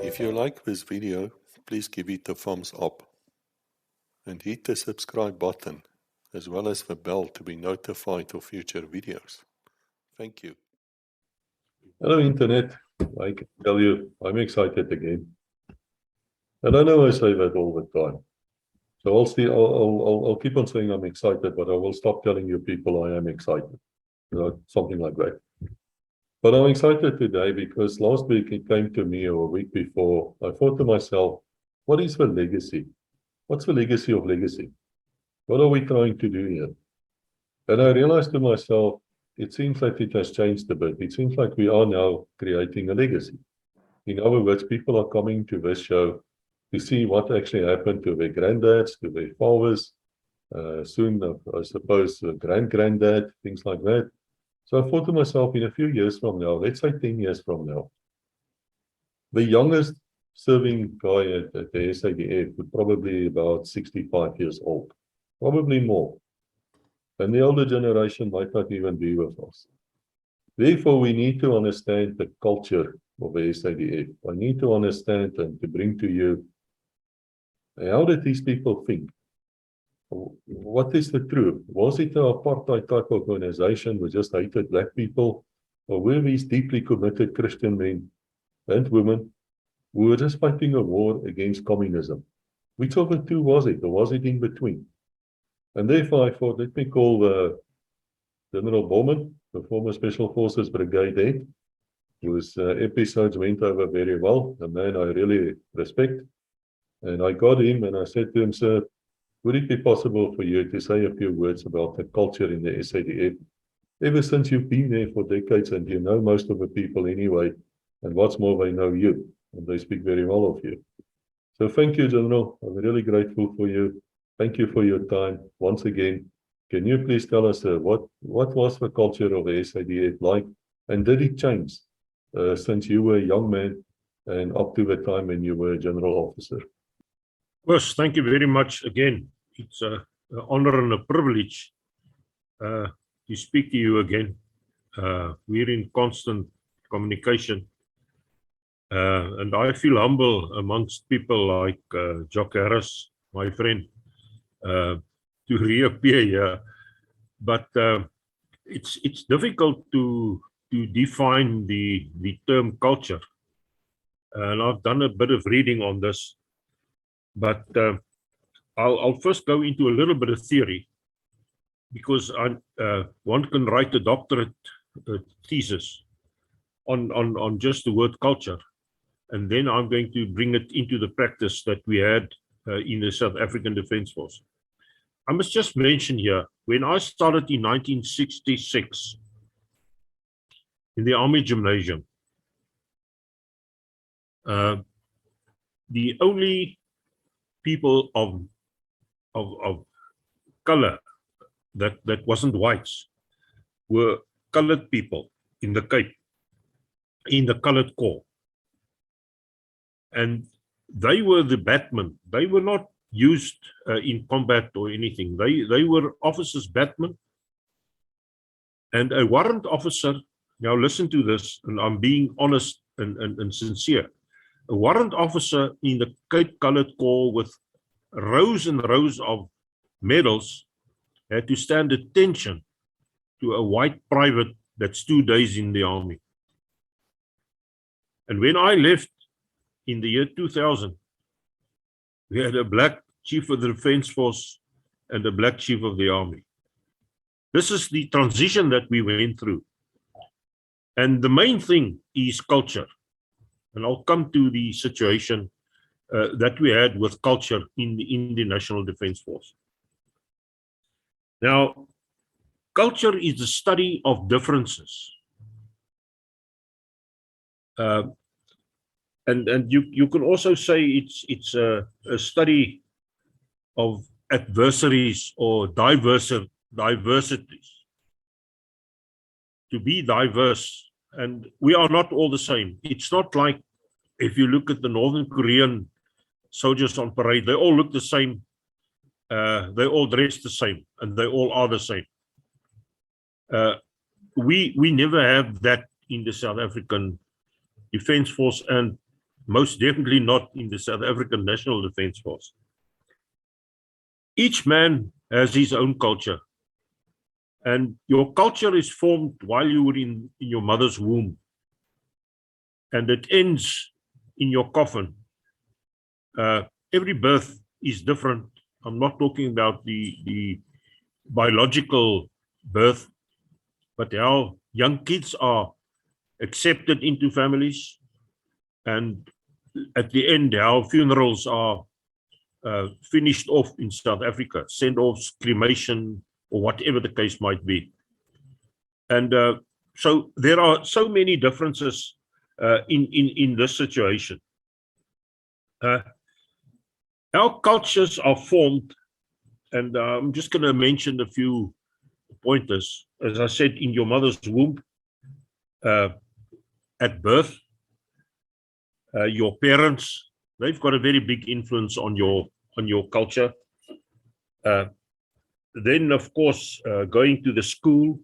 If you like this video, please give it a thumbs up and hit the subscribe button as well as the bell to be notified of future videos. Thank you. Hello, Internet. I can tell you, I'm excited again. And I know I say that all the time. So I'll keep on saying I'm excited, but I will stop telling you people I am excited. Something like that. But I'm excited today because last week it came to me, or a week before, I thought to myself, what is the legacy? What's the legacy of legacy? What are we trying to do here? And I realized to myself, it seems like it has changed a bit. It seems like we are now creating a legacy. In other words, people are coming to this show to see what actually happened to their granddads, to their fathers, soon, I suppose, grand-granddad, things like that. So I thought to myself, in a few years from now, let's say 10 years from now, the youngest serving guy at the SADF would probably be about 65 years old, probably more. And the older generation might not even be with us. Therefore, we need to understand the culture of the SADF. I need to understand and to bring to you, how did these people think? What is the truth? Was it an apartheid type of organization who just hated black people? Or were these deeply committed Christian men and women who were just fighting a war against communism? Which of the two was it? Or was it in between? And therefore I thought, let me call General Bornman, the former Special Forces Brigade head, whose episodes went over very well, a man I really respect. And I got him and I said to him, sir, would it be possible for you to say a few words about the culture in the SADF? Ever since you've been there for decades and you know most of the people anyway, and what's more, they know you, and they speak very well of you. So thank you, General. I'm really grateful for you. Thank you for your time. Once again, can you please tell us what was the culture of the SADF like, and did it change since you were a young man and up to the time when you were a general officer? Yes, thank you very much again. It's an honor and a privilege to speak to you again. We're in constant communication. And I feel humble amongst people like Jock Harris, my friend, to reappear here. But it's difficult to define the term culture. And I've done a bit of reading on this. But I'll first go into a little bit of theory, because one can write a doctorate thesis on just the word culture. And then I'm going to bring it into the practice that we had in the South African Defence Force. I must just mention here, when I started in 1966 in the Army Gymnasium, the only people of color that wasn't whites were colored people in the Cape, in the colored corps. And they were the batmen. They were not used in combat or anything. They were officers, batmen. And a warrant officer, now listen to this, and I'm being honest and sincere. A warrant officer in the Cape Colored Corps with rows and rows of medals had to stand attention to a white private that's 2 days in the army. And when I left in the year 2000, we had a black chief of the Defence Force and a black chief of the army. This is the transition that we went through. And the main thing is culture. And I'll come to the situation that we had with culture in the National Defence Force. Now, culture is the study of differences. And you can also say it's a study of adversaries or diversities. To be diverse, and we are not all the same. It's not like if you look at the Northern Korean soldiers on parade, they all look the same, they all dress the same, and they all are the same. We never have that in the South African Defence Force, and most definitely not in the South African National Defence Force. Each man has his own culture, and your culture is formed while you were in your mother's womb, and it ends in your coffin. Every birth is different. I'm not talking about the biological birth, but how young kids are accepted into families, and at the end, how funerals are finished off in South Africa, send-offs, cremation, or whatever the case might be. And so there are so many differences in this situation. Our cultures are formed, and I'm just going to mention a few pointers. As I said, in your mother's womb, at birth, your parents, they've got a very big influence on your culture. Then, of course, going to the school,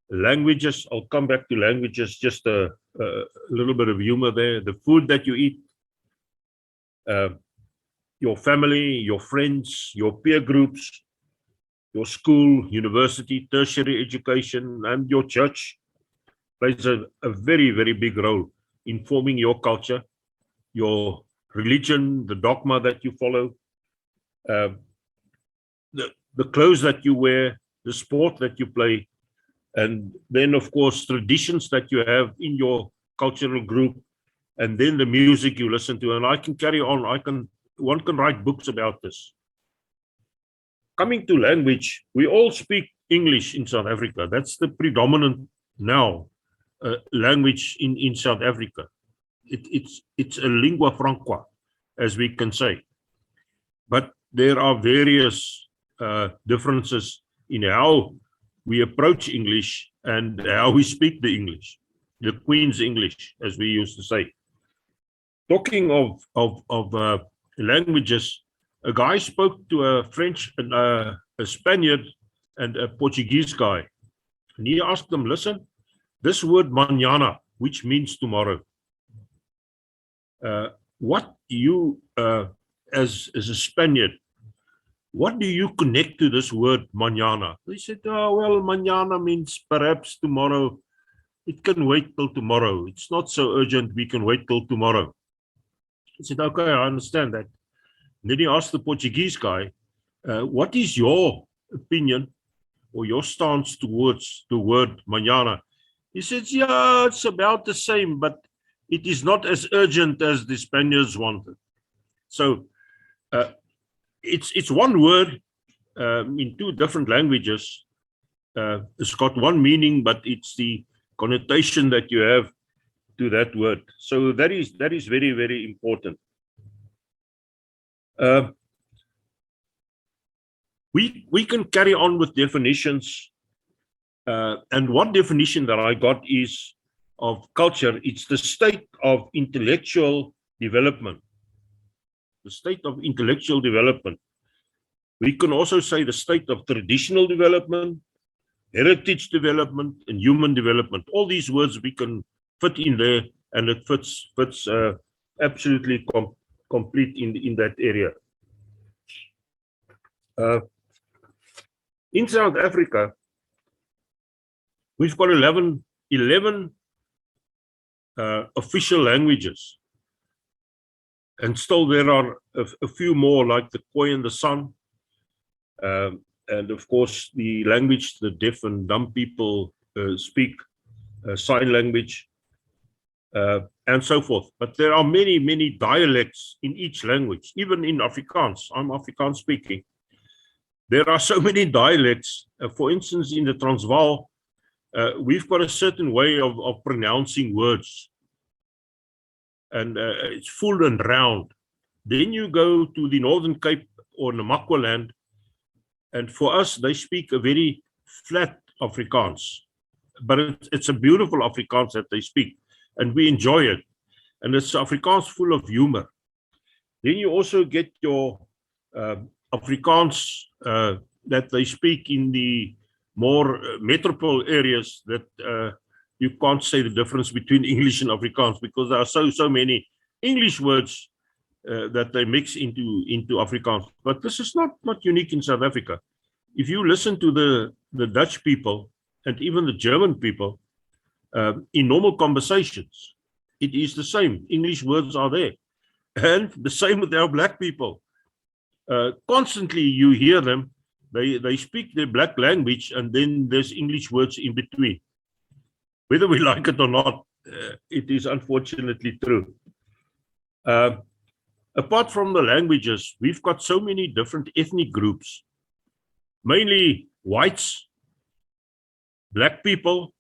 languages. I'll come back to languages. Just a little bit of humor there. The food that you eat, your family, your friends, your peer groups, your school, university, tertiary education, and your church plays a very, very big role in forming your culture, your religion, the dogma that you follow, the clothes that you wear, the sport that you play, and then, of course, traditions that you have in your cultural group, and then the music you listen to. And I can carry on. One can write books about this. Coming to language, we all speak English in South Africa. That's the predominant now language in South Africa. It's a lingua franca, as we can say. But there are various differences in how we approach English and how we speak the English, the Queen's English, as we used to say. Talking of languages, a guy spoke to a French, a Spaniard, and a Portuguese guy, and he asked them, listen, this word mañana, which means tomorrow, what you, as a Spaniard, what do you connect to this word mañana? They said, oh, well, mañana means perhaps tomorrow. It can wait till tomorrow. It's not so urgent. We can wait till tomorrow. He said, okay, I understand that. And then he asked the Portuguese guy, what is your opinion or your stance towards the word mañana? He said, yeah, it's about the same, but it is not as urgent as the Spaniards wanted. So it's one word in two different languages. It's got one meaning, but it's the connotation that you have to that word. So that is very, very important. We can carry on with definitions. And one definition that I got is of culture. It's the state of intellectual development. The state of intellectual development. We can also say the state of traditional development, heritage development, and human development. All these words we can fit in there, and it fits absolutely complete in that area. In South Africa, we've got 11 official languages. And still there are a few more, like the Khoi and the San. And of course, the language the deaf and dumb people speak, sign language, and so forth. But there are many, many dialects in each language, even in Afrikaans. I'm Afrikaans speaking. There are so many dialects. For instance, in the Transvaal, we've got a certain way of pronouncing words. And it's full and round. Then you go to the Northern Cape or Namaqualand, and for us, they speak a very flat Afrikaans. But it's a beautiful Afrikaans that they speak, and we enjoy it. And it's Afrikaans full of humor. Then you also get your Afrikaans that they speak in the more metropole areas that you can't say the difference between English and Afrikaans, because there are so many English words that they mix into Afrikaans. But this is not unique in South Africa. If you listen to the Dutch people and even the German people in normal conversations, it is the same. English words are there. And the same with our black people. Constantly you hear them, they speak their black language, and then there's English words in between. Whether we like it or not, it is unfortunately true. Apart from the languages, we've got so many different ethnic groups, mainly whites, black people,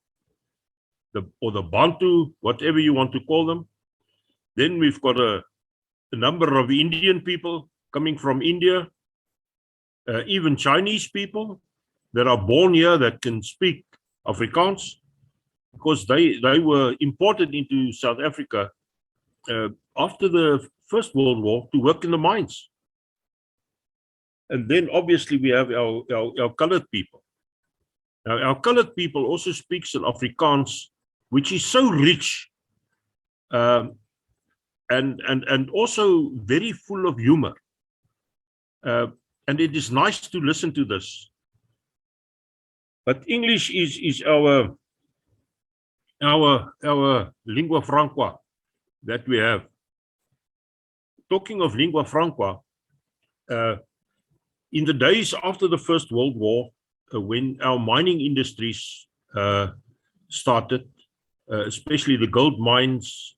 or the Bantu, whatever you want to call them. Then we've got a number of Indian people coming from India, even Chinese people that are born here that can speak Afrikaans, because they were imported into South Africa after the First World War to work in the mines. And then obviously we have our colored people. Now our colored people also speaks an Afrikaans, which is so rich and also very full of humor. And it is nice to listen to this. But English is our lingua franca that we have. Talking of lingua franca, in the days after the First World War, when our mining industries started, especially the gold mines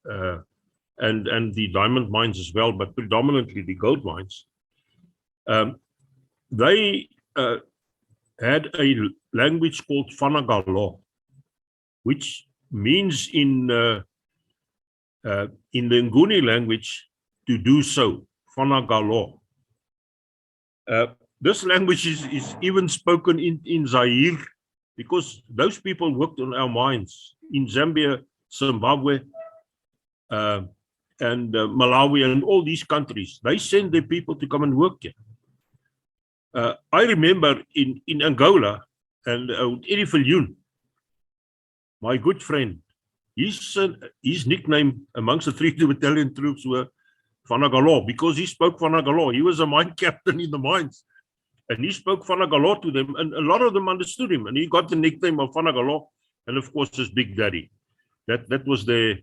and the diamond mines as well, but predominantly the gold mines, they had a language called Fanagalo, which means in the Nguni language to do so, Fanagalo. This language is even spoken in Zaire, because those people worked on our mines in Zambia, Zimbabwe, and Malawi, and all these countries. They send their people to come and work here. I remember in Angola, and Eddie Viljoen, my good friend, his nickname amongst the 3rd Battalion troops were Fanagalo, because he spoke Fanagalo. He was a mine captain in the mines, and he spoke Fanagalo to them, and a lot of them understood him, and he got the nickname of Fanagalo, and of course his Big Daddy. That was their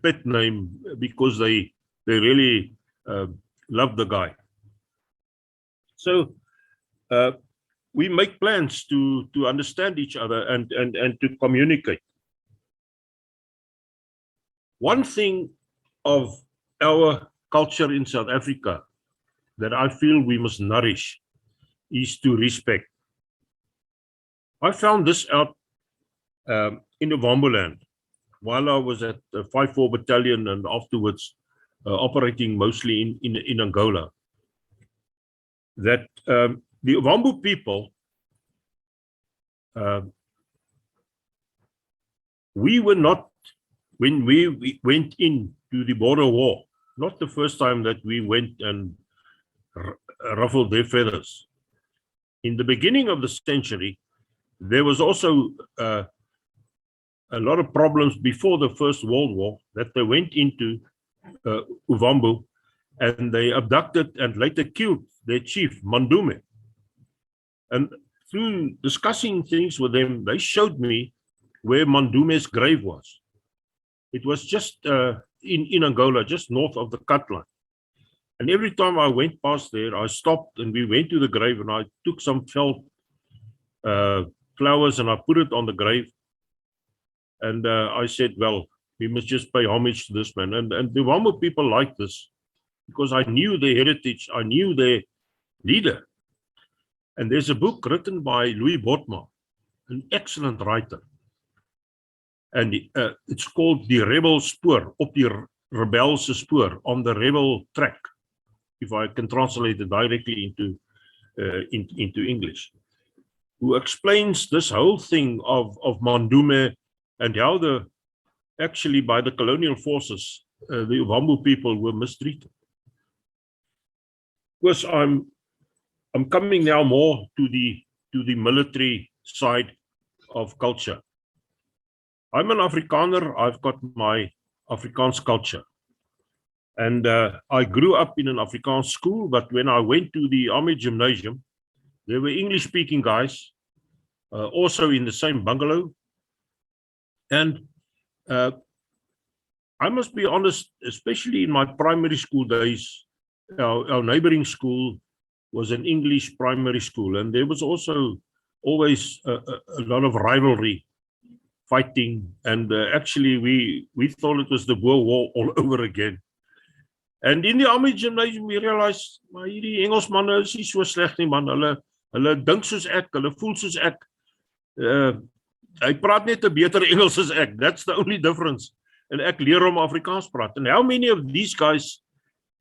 pet name, because they really loved the guy. So we make plans to understand each other and to communicate. One thing of our culture in South Africa that I feel we must nourish is to respect. I found this out in the Wambuland while I was at the 5-4 Battalion and afterwards operating mostly in Angola, that the Wambu people, we were not, when we went into the border war, not the first time that we went and ruffled their feathers. In the beginning of the century, there was also a lot of problems before the First World War, that they went into Ovambo and they abducted and later killed their chief, Mandume. And through discussing things with them, they showed me where Mandume's grave was. It was just in Angola, just north of the cut line. And every time I went past there, I stopped and we went to the grave, and I took some felt flowers and I put it on the grave. And I said, well, we must just pay homage to this man. And the Wambo people like this, because I knew their heritage, I knew their leader. And there's a book written by Louis Bornman, an excellent writer. And it's called The Rebel Spoor, op die rebelse spoor, on the rebel track, if I can translate it directly into English, who explains this whole thing of Mandume and how actually by the colonial forces, the Ovambo people were mistreated. Because I'm coming now more to the military side of culture. I'm an Afrikaner. I've got my Afrikaans culture. And I grew up in an Afrikaans school, but when I went to the Army Gymnasium, there were English-speaking guys, also in the same bungalow. And I must be honest, especially in my primary school days, our neighboring school was an English primary school, and there was also always a lot of rivalry, fighting, and actually we thought it was the Boer War all over again. And in the Army Gymnasium, we realized, maar hierdie Engelsmanne is nie so sleg nie, man. Hulle dink soos ek, hulle voel soos ek. Hy praat net 'n beter Engels as ek. That's the only difference. En ek leer hom Afrikaans praat. And how many of these guys,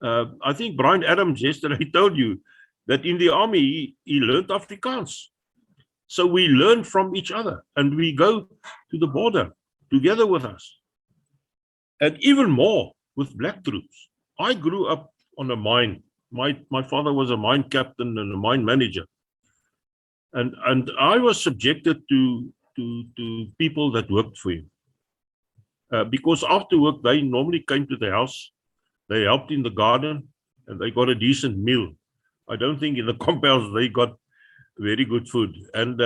I think Brian Adams yesterday told you that in the army, he learned Afrikaans. So we learn from each other, and we go to the border together with us. And even more with black troops. I grew up on a mine. My father was a mine captain and a mine manager. And I was subjected to people that worked for him. Because after work, they normally came to the house, they helped in the garden, and they got a decent meal. I don't think in the compounds they got very good food. And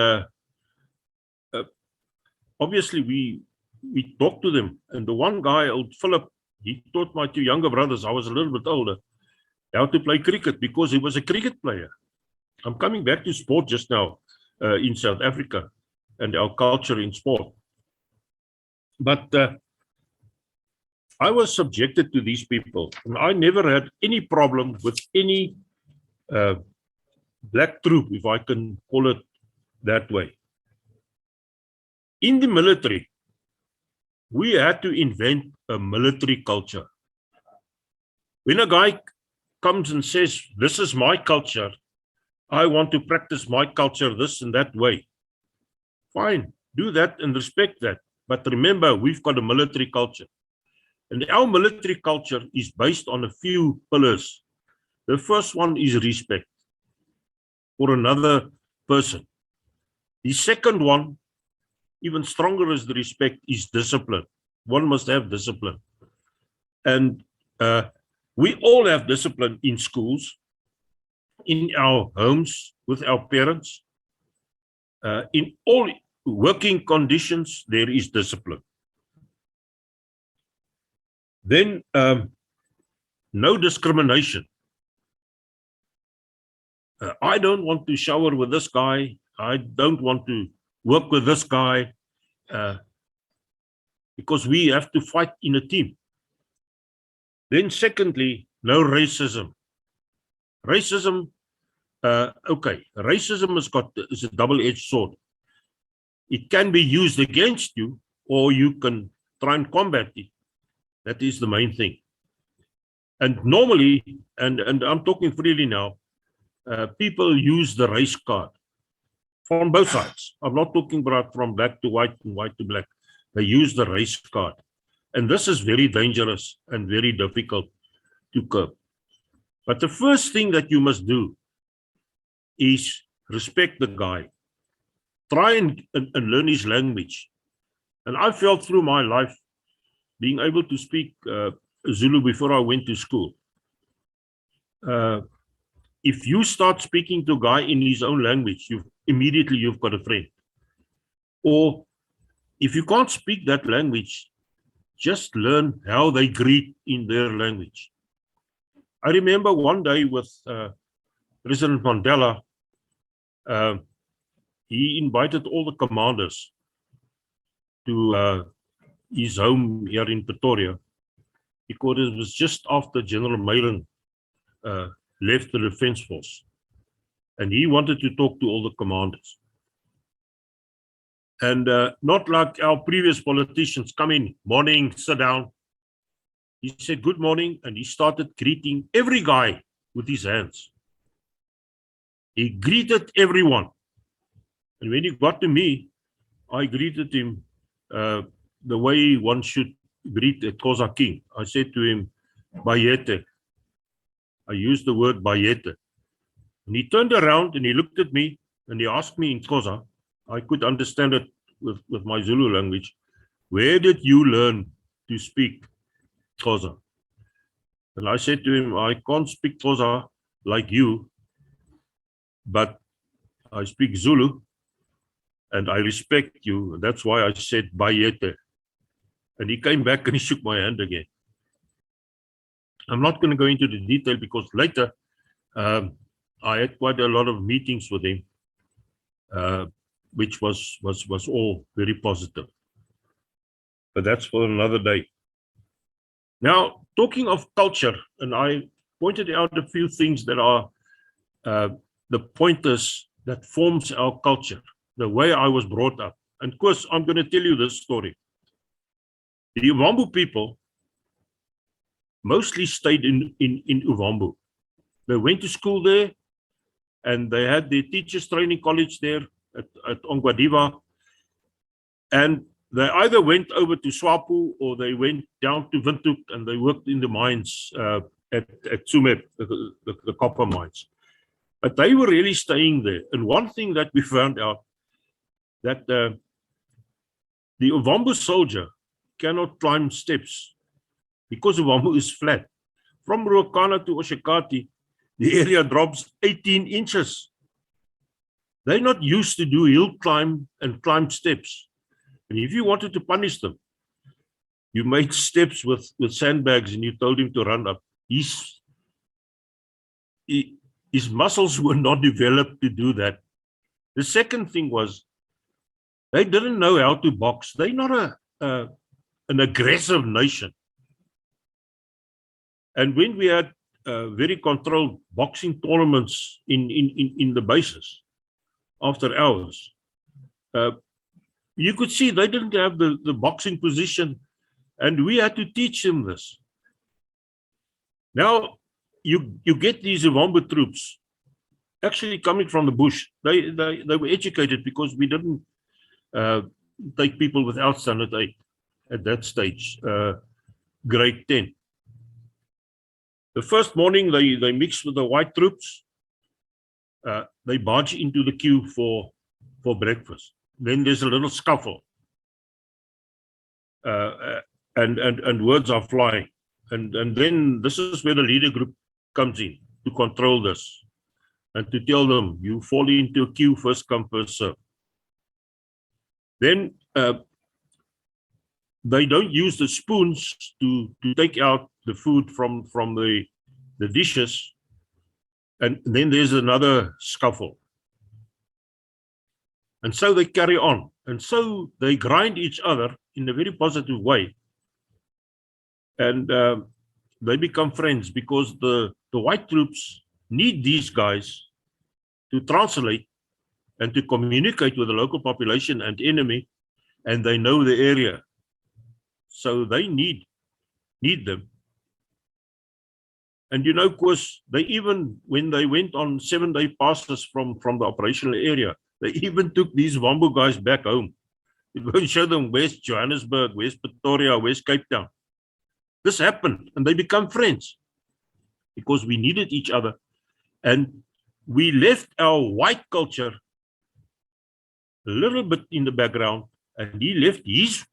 obviously we talked to them. And the one guy, old Philip, he taught my two younger brothers, I was a little bit older, how to play cricket because he was a cricket player. I'm coming back to sport just now in South Africa and our culture in sport. But I was subjected to these people, and I never had any problem with any black troop, if I can call it that way. In the military, we had to invent a military culture. When a guy comes and says, this is my culture, I want to practice my culture this and that way. Fine, do that and respect that. But remember, we've got a military culture. And our military culture is based on a few pillars. The first one is respect for another person. The second one, even stronger as the respect, is discipline. One must have discipline. And we all have discipline in schools, in our homes, with our parents. In all working conditions, there is discipline. Then, no discrimination. I don't want to shower with this guy. I don't want to work with this guy, because we have to fight in a team. Then secondly, no racism. Racism, okay, racism is a double-edged sword. It can be used against you, or you can try and combat it. That is the main thing. And normally, and I'm talking freely now, people use the race card from both sides. I'm not talking about from black to white and white to black. They use the race card. And this is very dangerous and very difficult to curb. But the first thing that you must do is respect the guy. Try and learn his language. And I felt through my life being able to speak Zulu before I went to school. If you start speaking to a guy in his own language, immediately you've got a friend. Or if you can't speak that language, just learn how they greet in their language. I remember one day with President Mandela, he invited all the commanders to his home here in Pretoria, because it was just after General Maylan left the Defence Force. And he wanted to talk to all the commanders. And not like our previous politicians, come in, morning, sit down. He said, good morning, and he started greeting every guy with his hands. He greeted everyone. And when he got to me, I greeted him the way one should greet a Xhosa king. I said to him, Bayete. I used the word Bayete. And he turned around and he looked at me and he asked me in Xhosa, I could understand it with my Zulu language, where did you learn to speak Xhosa? And I said to him, I can't speak Xhosa like you, but I speak Zulu and I respect you. And that's why I said Bayete. And he came back and he shook my hand again. I'm not going to go into the detail because later I had quite a lot of meetings with him, which was all very positive. But that's for another day. Now, talking of culture, and I pointed out a few things that are the pointers that forms our culture, the way I was brought up. And of course, I'm going to tell you this story. The Uvambu people mostly stayed in Uvambu. They went to school there, and they had their teachers training college there at Ongwadiva. And they either went over to Swapo or they went down to Windhoek and they worked in the mines at Tsumeb, the copper mines. But they were really staying there. And one thing that we found out, that the Uvambu soldier cannot climb steps because Uvambu is flat. From Ruakana to Oshakati, the area drops 18 inches. They're not used to do hill climb and climb steps. And if you wanted to punish them, you made steps with sandbags and you told him to run up. His muscles were not developed to do that. The second thing was, they didn't know how to box. They're not an aggressive nation. And when we had very controlled boxing tournaments in the bases after hours, you could see they didn't have the boxing position, and we had to teach them this. Now, you get these Uvambu troops actually coming from the bush. They were educated because we didn't take people without standard 8 at that stage, grade 10. The first morning, they mix with the white troops. They barge into the queue for breakfast. Then there's a little scuffle, and words are flying. And then this is where the leader group comes in to control this and to tell them, you fall into a queue, first come, first serve. Then they don't use the spoons to take out the food from the dishes. And then there's another scuffle. And so they carry on. And so they grind each other in a very positive way. And they become friends because the white troops need these guys to translate and to communicate with the local population and enemy, and they know the area. So they need them. And you know, of course, they even, when they went on 7-day passes from the operational area, they even took these Uvambu guys back home. You go and show them where's Johannesburg, where's Pretoria, where's Cape Town. This happened, and they become friends because we needed each other. And we left our white culture a little bit in the background, and he left his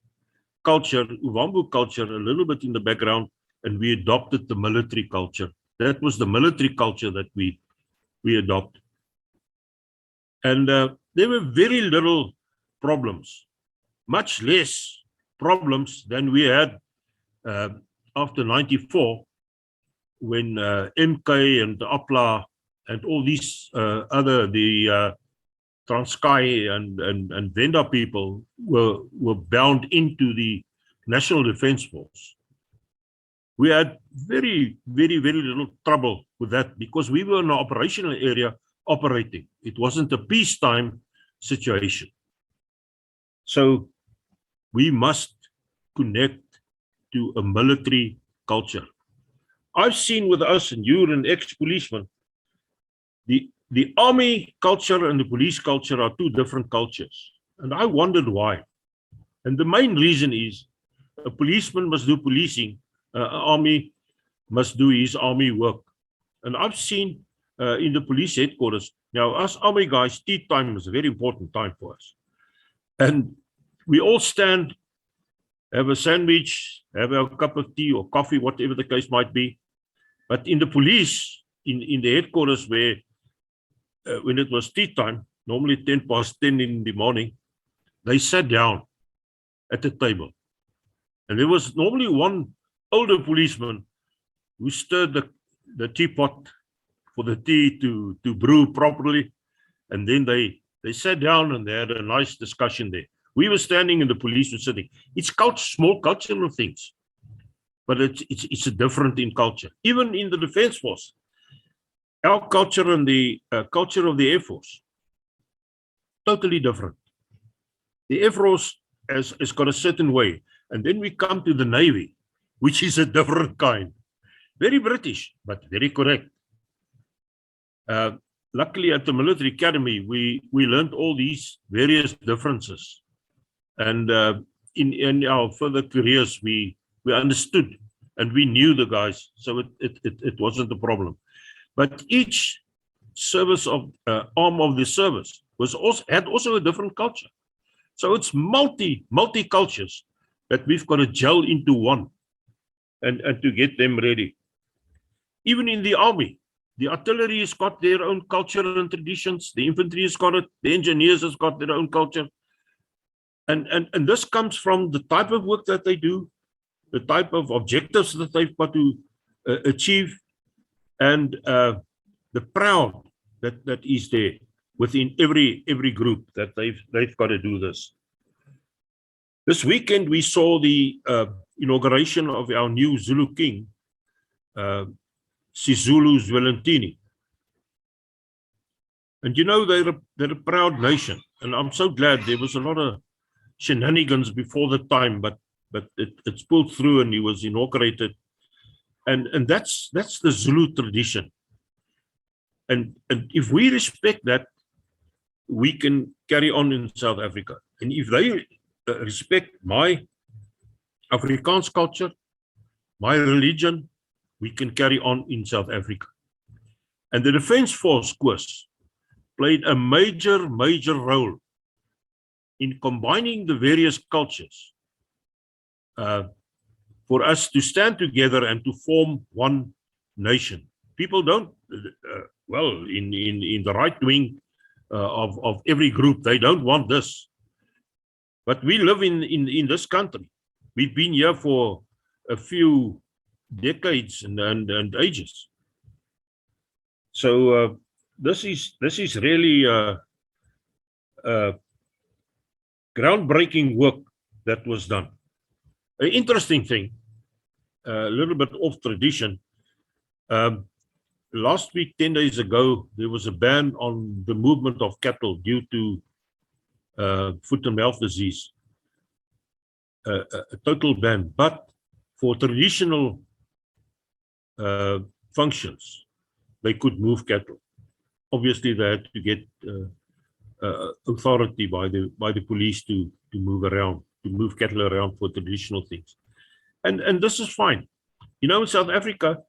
culture, Uvambu culture, a little bit in the background, and we adopted the military culture. That was the military culture that we adopted. And there were very little problems, much less problems than we had after 94, when MK and the APLA and all these the Transkei and Venda people were bound into the National Defence Force. We had very, very, very little trouble with that because we were in an operational area operating. It wasn't a peacetime situation. So we must connect to a military culture. I've seen with us, and you're an ex-policeman, the army culture and the police culture are two different cultures. And I wondered why. And the main reason is a policeman must do policing, an army must do his army work. And I've seen in the police headquarters, now us army guys, tea time is a very important time for us. And we all stand, have a sandwich, have a cup of tea or coffee, whatever the case might be. But in the police, in the headquarters where, when it was tea time, normally 10:10 in the morning, they sat down at the table. And there was normally one older policeman who stirred the teapot for the tea to brew properly. And then they sat down and they had a nice discussion there. We were standing and the police were sitting. It's small cultural things, but it's a different in culture. Even in the Defence Force, our culture and the culture of the Air Force, totally different. The Air Force has got a certain way. And then we come to the Navy, which is a different kind. Very British, but very correct. Luckily, at the military academy, we learned all these various differences. And in our further careers, we understood and we knew the guys, so it wasn't a problem. But each service of arm of the service had also a different culture. So it's multi cultures that we've got to gel into one and to get them ready. Even in the army, the artillery has got their own culture and traditions. The infantry has got it. The engineers has got their own culture. And this comes from the type of work that they do, the type of objectives that they've got to achieve, and the proud that is there within every group that they've got to do this. This weekend we saw the inauguration of our new Zulu king, Sizulu Zwelithini. And you know, they're a proud nation, and I'm so glad. There was a lot of shenanigans before the time, but it's pulled through and he was inaugurated. And that's the Zulu tradition. And if we respect that, we can carry on in South Africa. And if they respect my Afrikaans culture, my religion, we can carry on in South Africa. And the Defence Force course played a major role in combining the various cultures for us to stand together and to form one nation. People don't, well, in the right wing of every group, they don't want this. But we live in this country. We've been here for a few decades and ages. So this is really groundbreaking work that was done. An interesting thing, a little bit off tradition. Last week, 10 days ago, there was a ban on the movement of cattle due to foot and mouth disease. A total ban, but for traditional functions, they could move cattle. Obviously, they had to get authority by the police to move around, to move cattle around for traditional things. And this is fine. You know, in South Africa,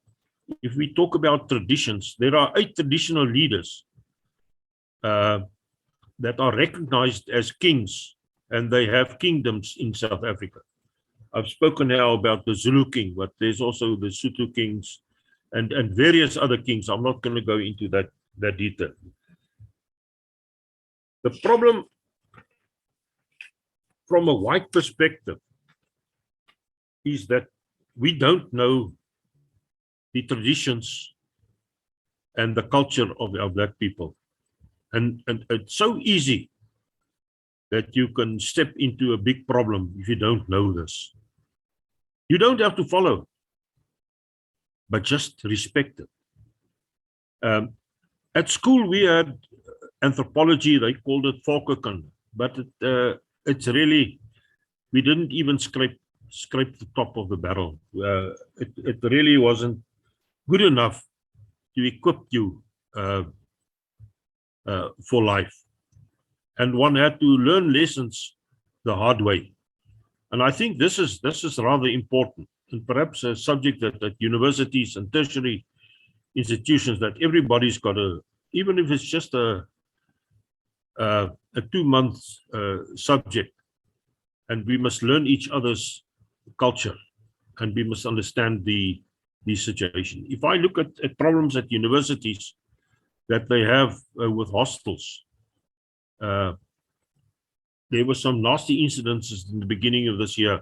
if we talk about traditions, there are 8 traditional leaders that are recognized as kings, and they have kingdoms in South Africa. I've spoken now about the Zulu king, but there's also the Sotho kings and various other kings. I'm not going to go into that detail. The problem from a white perspective is that we don't know the traditions and the culture of our black people. And it's so easy that you can step into a big problem if you don't know this. You don't have to follow, but just respect it. At school, we had anthropology, they called it volkenkunde, but it's really, we didn't even scrape the top of the barrel. It really wasn't good enough to equip you for life. And one had to learn lessons the hard way. And I think this is rather important, and perhaps a subject that at universities and tertiary institutions that everybody's got to, even if it's just a 2-month subject, and we must learn each other's culture, and we must understand the this situation. If I look at problems at universities that they have with hostels, there were some nasty incidences in the beginning of this year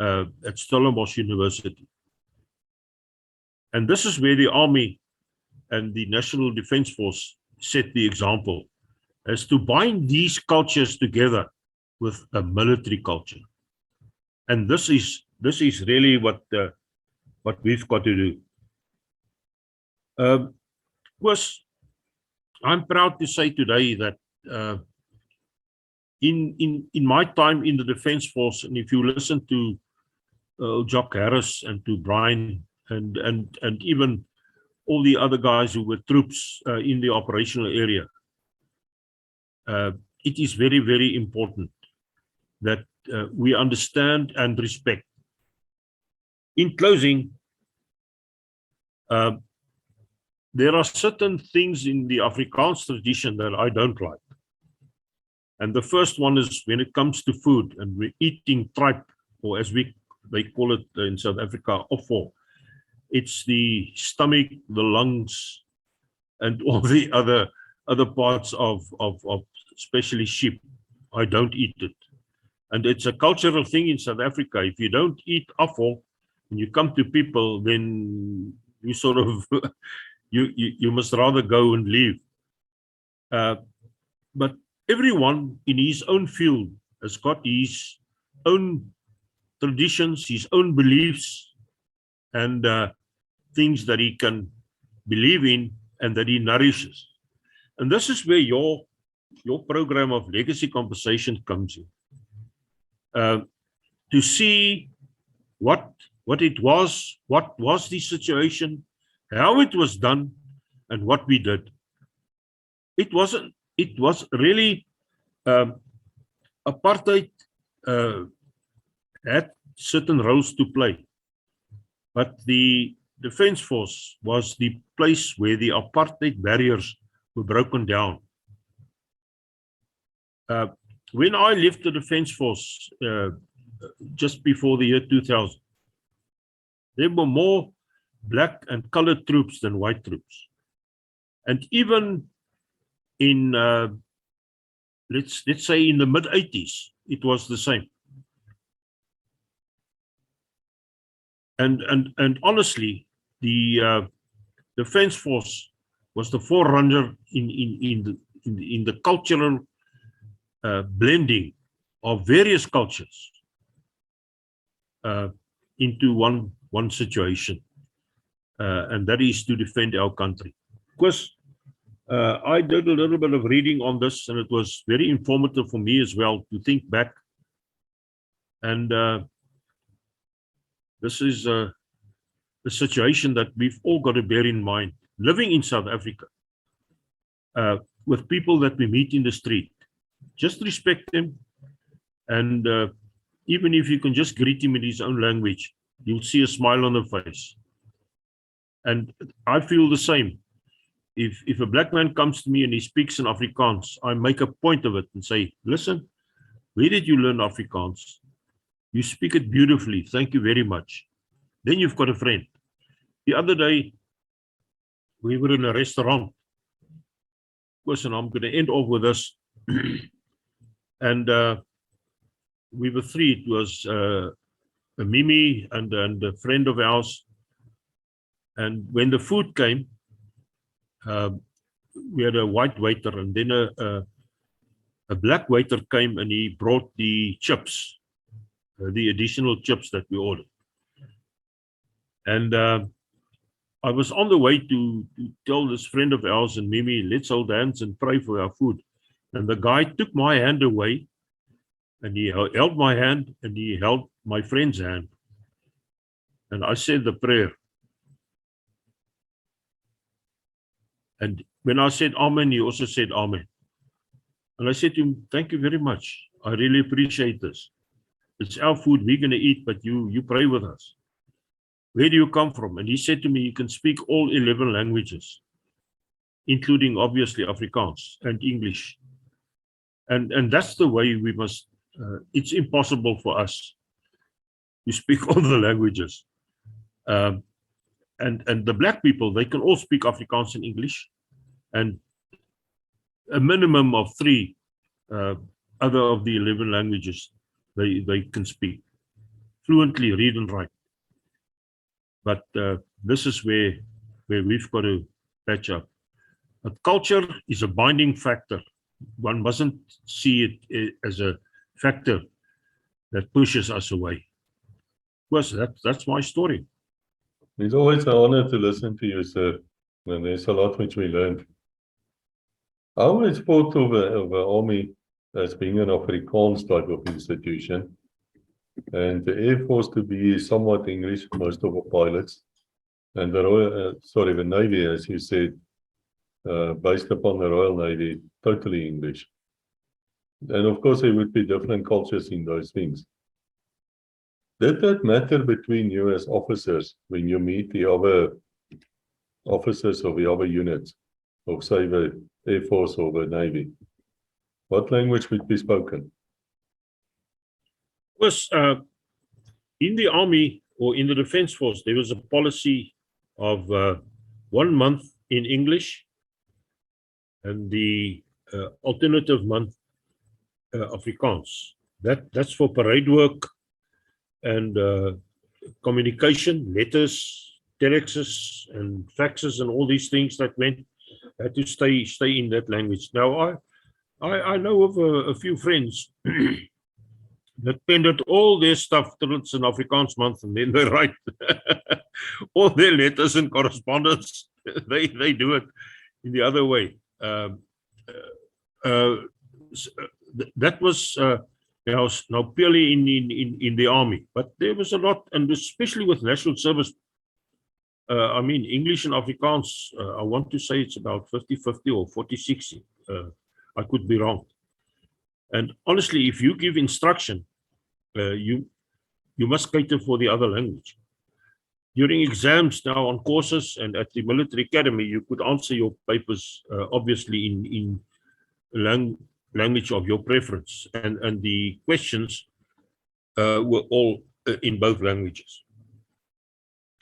at Stellenbosch University. And this is where the Army and the National Defence Force set the example as to bind these cultures together with a military culture. And this is really what we've got to do. Of course, I'm proud to say today that in my time in the Defence Force, and if you listen to Jock Harris and to Brian and even all the other guys who were troops in the operational area, it is very, very important that we understand and respect. In closing, there are certain things in the Afrikaans tradition that I don't like. And the first one is when it comes to food and we're eating tripe, or as they call it in South Africa, offal. It's the stomach, the lungs, and all the other parts of especially sheep. I don't eat it. And it's a cultural thing in South Africa. If you don't eat offal, when you come to people, then you sort of, you must rather go and leave. But everyone in his own field has got his own traditions, his own beliefs, and things that he can believe in and that he nourishes. And this is where your program of Legacy Conversation comes in. To see what it was, what was the situation, how it was done, and what we did. It was really apartheid had certain roles to play, but the Defence Force was the place where the apartheid barriers were broken down. When I left the Defence Force just before the year 2000, there were more black and colored troops than white troops. And even in, let's say in the mid-80s, it was the same. And honestly, the Defence Force was the forerunner in the cultural blending of various cultures into one situation, and that is to defend our country. Of course, I did a little bit of reading on this, and it was very informative for me as well to think back. And this is a situation that we've all got to bear in mind. Living in South Africa, with people that we meet in the street, just respect them. And even if you can just greet him in his own language, you'll see a smile on the face. And I feel the same. If a black man comes to me and he speaks in Afrikaans, I make a point of it and say, listen, where did you learn Afrikaans? You speak it beautifully. Thank you very much. Then you've got a friend. The other day, we were in a restaurant. Of course, and I'm going to end off with this. And we were three. It was a Mimi and a friend of ours. And when the food came, we had a white waiter, and then a black waiter came and he brought the chips, the additional chips that we ordered. And I was on the way to tell this friend of ours and Mimi, let's hold hands and pray for our food. And the guy took my hand away, and he held my hand, and he held my friend's hand. And I said the prayer. And when I said Amen, he also said Amen. And I said to him, thank you very much. I really appreciate this. It's our food, we're going to eat, but you pray with us. Where do you come from? And he said to me, you can speak all 11 languages, including obviously Afrikaans and English. And that's the way we must, it's impossible for us to speak all the languages. and the black people, they can all speak Afrikaans and English, and a minimum of 3 other of the 11 languages they can speak fluently, read and write. But this is where we've got to patch up. But culture is a binding factor. One mustn't see it as a factor that pushes us away. Of course, that's my story. It's always an honor to listen to you, sir, and there's a lot which we learned. I always thought of the army as being an Afrikaans type of institution, and the Air Force to be somewhat English, most of the pilots, and the Navy, as you said, based upon the Royal Navy, totally English. And of course, there would be different cultures in those things. Did that matter between you as officers when you meet the other officers of the other units, of say the Air Force or the Navy? What language would be spoken? Was in the Army or in the Defense Force, there was a policy of 1 month in English and the alternative month Afrikaans. That's for parade work and communication, letters, telexes, and faxes, and all these things that had to stay in that language. Now, I know of a few friends that pendered all their stuff till it's an Afrikaans month, and then they write all their letters and correspondence. They do it in the other way. That was now purely in the army, but there was a lot, and especially with national service. I mean, English and Afrikaans, I want to say it's about 50-50 or 40-60. I could be wrong. And honestly, if you give instruction, you must cater for the other language. During exams now on courses and at the military academy, you could answer your papers obviously in language of your preference, and the questions were all in both languages.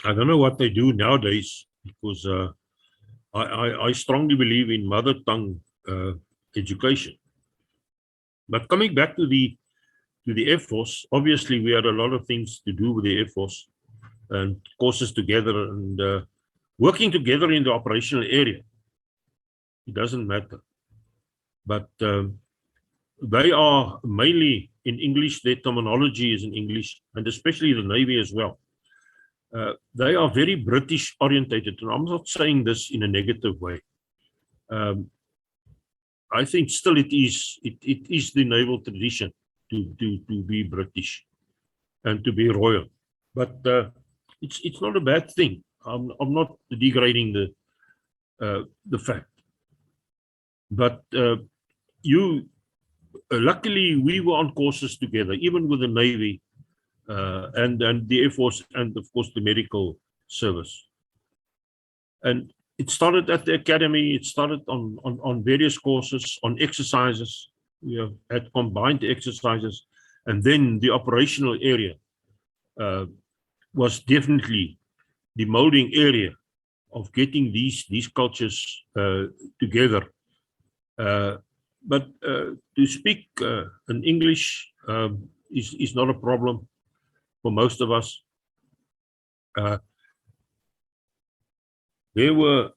I don't know what they do nowadays, because I strongly believe in mother tongue education. But coming back to the Air Force, obviously we had a lot of things to do with the Air Force and courses together and working together in the operational area. It doesn't matter. But they are mainly in English. Their terminology is in English, and especially the Navy as well. They are very British orientated, and I'm not saying this in a negative way. I think still it is the naval tradition to be British and to be royal, but it's not a bad thing. I'm not degrading the fact, but luckily we were on courses together, even with the Navy and the Air Force, and of course the medical service. And it started at the academy. It started on various courses, on exercises. We have had combined exercises, and then the operational area was definitely the molding area of getting these cultures together. But to speak in English is not a problem for most of us. There were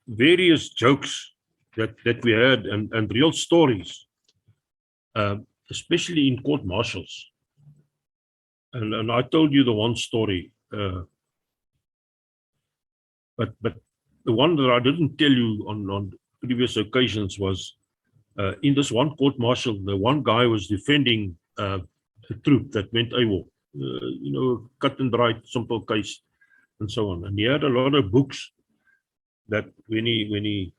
various jokes that we had and real stories, especially in court martials. And I told you the one story, but the one that I didn't tell you on previous occasions was in this one court martial, the one guy was defending a troop that went AWOL, cut and dried, simple case, and so on. And he had a lot of books that when he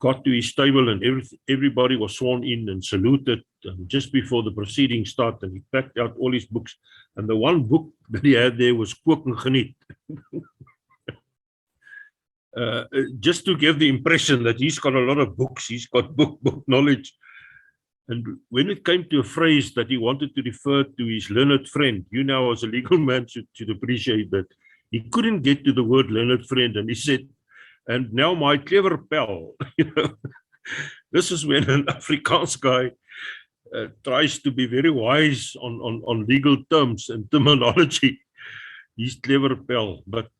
got to his stable and everybody was sworn in and saluted, and just before the proceedings started, and he packed out all his books, and the one book that he had there was Kook en Geniet. Just to give the impression that he's got a lot of books, he's got book knowledge. And when it came to a phrase that he wanted to refer to his learned friend, you now as a legal man should appreciate that he couldn't get to the word learned friend, and he said, and now my clever pal, this is when an Afrikaans guy tries to be very wise on legal terms and terminology. He's clever pal, but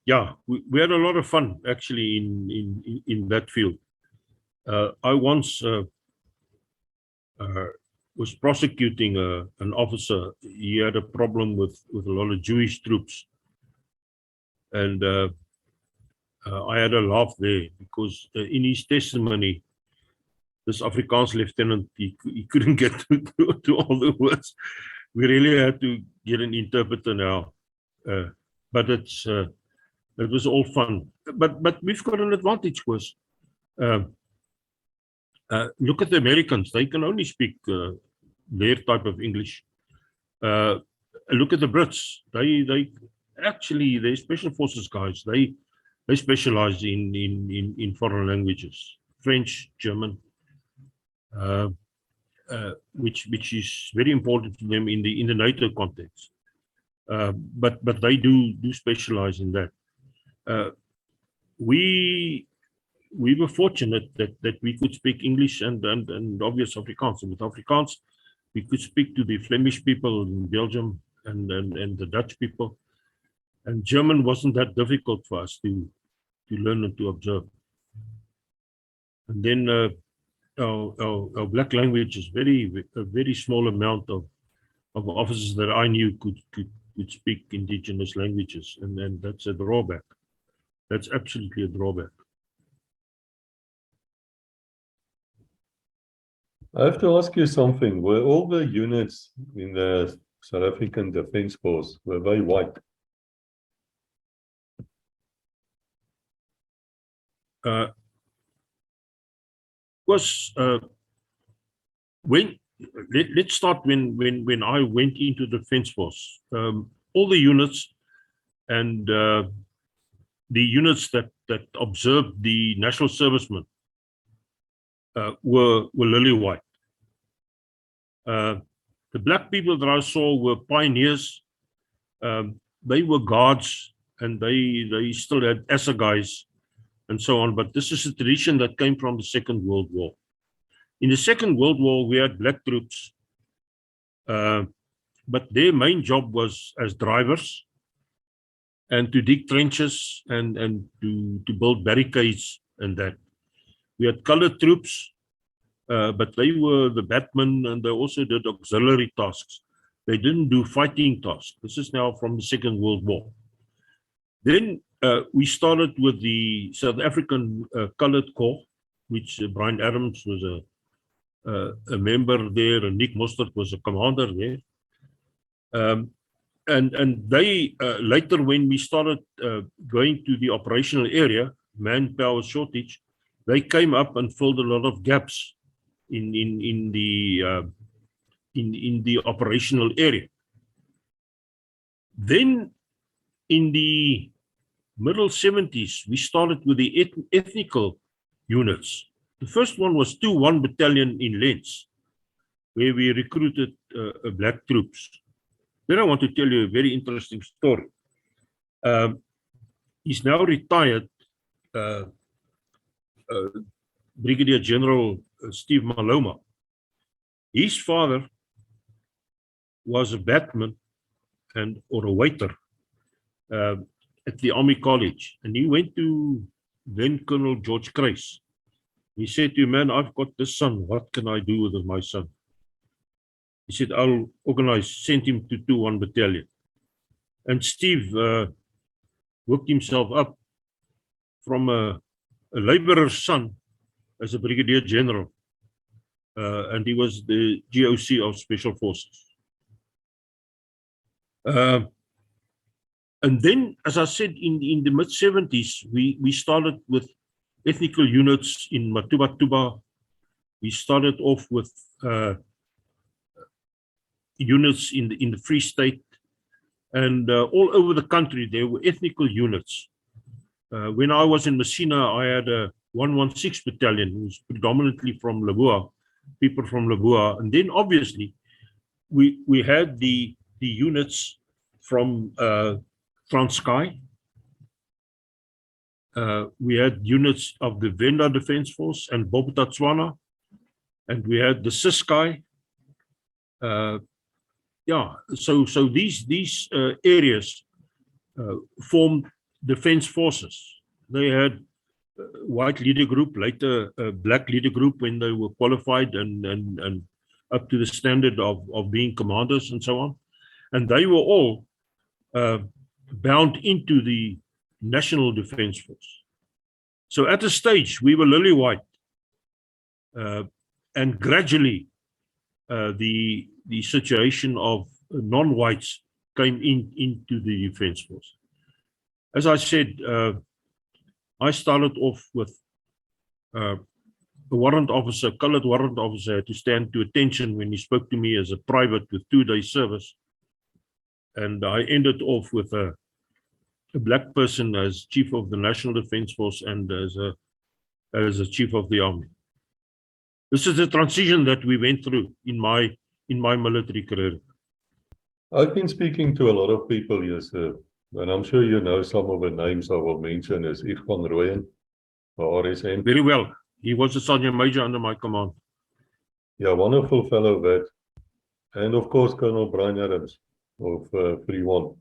yeah, we had a lot of fun actually in that field. I once was prosecuting an officer. He had a problem with a lot of Jewish troops, and I had a laugh there because in his testimony, this Afrikaans lieutenant, he couldn't get to all the words. We really had to get an interpreter now, but it was all fun. But we've got an advantage, because look at the Americans; they can only speak their type of English. Look at the Brits; they actually, they're special forces guys. They specialize in foreign languages, French, German. Which is very important to them in the NATO context, but they do specialize in that. We were fortunate that we could speak English and obvious Afrikaans. And with Afrikaans, we could speak to the Flemish people in Belgium and the Dutch people. And German wasn't that difficult for us to learn and to observe. And then our black language is a very small amount of officers that I knew could speak indigenous languages, and that's a drawback. That's absolutely a drawback. I have to ask you something. Were all the units in the South African Defence Force, were they white? Let's start when I went into the Defence Force. All the units and the units that observed the national servicemen were lily white. The black people that I saw were pioneers. They were guards, and they still had assegais and so on. But this is a tradition that came from the Second World War. In the Second World War, we had black troops, but their main job was as drivers and to dig trenches and to build barricades and that. We had colored troops, but they were the batmen, and they also did auxiliary tasks. They didn't do fighting tasks. This is now from the Second World War. Then we started with the South African Colored Corps, which Brian Adams was a member there, and Nick Mostert was a commander there. And they later, when we started going to the operational area, manpower shortage, they came up and filled a lot of gaps in the operational area. Then in the middle 70s, we started with the ethnical units. The first one was 2-1 Battalion in Lens, where we recruited black troops. Then I want to tell you a very interesting story. He's now retired, Brigadier General Steve Maloma. His father was a batman or a waiter at the Army College, and he went to then Colonel George Kreis. He said to him, "Man, I've got this son. What can I do with my son?" He said, "I'll organize, send him to 2-1 Battalion." And Steve worked himself up from a laborer's son as a brigadier general, and he was the GOC of Special Forces. And then, as I said, in the mid-70s, we started with ethnical units in Matuba-Tuba. We started off with units in the Free State, and all over the country there were ethnical units. When I was in Messina, I had a 116 Battalion, who was predominantly from Leboa, people from Leboa, and then obviously we had the units from Transkei. We had units of the Venda Defence Force and Bophuthatswana, and we had the Ciskei. Yeah, so these areas formed defence forces. They had white leader group, later black leader group when they were qualified and up to the standard of being commanders and so on. And they were all bound into the National Defence Force. So at a stage, we were lily white. And gradually, the situation of non-whites came into the Defence Force. As I said, I started off with a warrant officer, colored warrant officer, to stand to attention when he spoke to me as a private with 2 days service. And I ended off with a black person as chief of the National Defence Force and as a chief of the army. This is the transition that we went through in my military career. I've been speaking to a lot of people here, sir, and I'm sure you know some of the names I will mention is Ivan Rooyen, RSM. Very well. He was a sergeant major under my command. Yeah, wonderful fellow that. And of course, Colonel Brian Adams of 3-1.